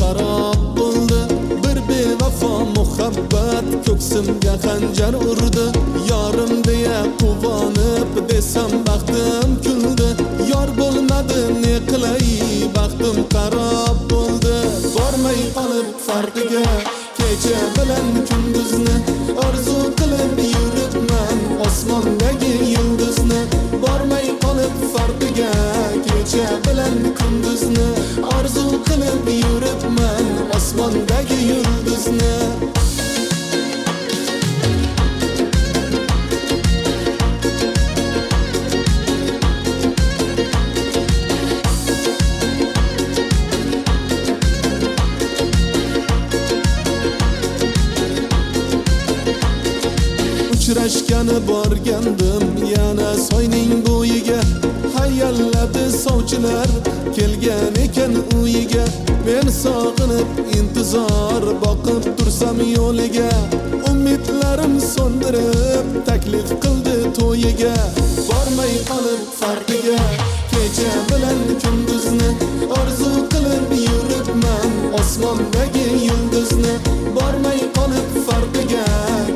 xarob bo'ldi. Bir bevafo muhabbat ko'ksimga xanjar urdi. Yorim deya quvonib desam baxtim kuldi. Yor bo'lmadi ne qilay, baxtim xarob bo'ldi. Bormay qolib farqiga kecha bilan kunduzni orzu qilib yuribman osmondagi yulduzni. Bormay qolib farqiga kecha bilan kunduzni orzu qilib yuribman osmondagi yulduzni. Uchrashgani borgandim yana soyning bo'yiga. Hayalladi sovchilar kelgan ekan uyiga. Men sog'inib intizor boqib tursam yo'liga. Umidlarim so'ndirib taklif qildi to'yiga. Bormay qolib farqiga kecha bilan kunduzni orzu qilib yuribman osmondagi yulduzni. Bormay qolib farqiga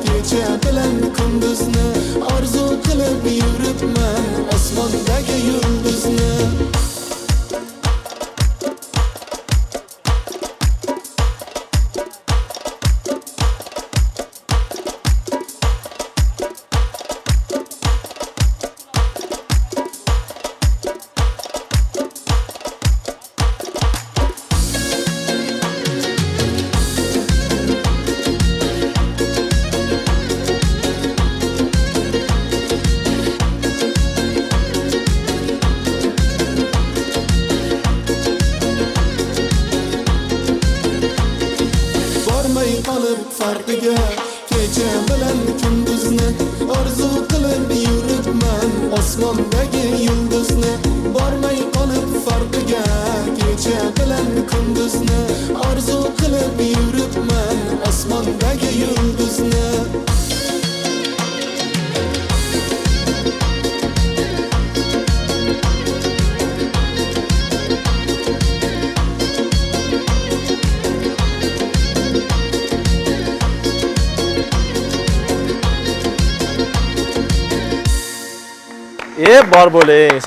kecha bilan kunduzni orzu qilib yuribman osmondagi yulduzni. Qolib farqiga kecha bilan kunduzni orzu qilib yuribman osmondagi yulduzni. Bormay qolib farqiga kecha bilan kunduzni orzu qilib yuribman osmondagi yulduzni. bor bo'ling.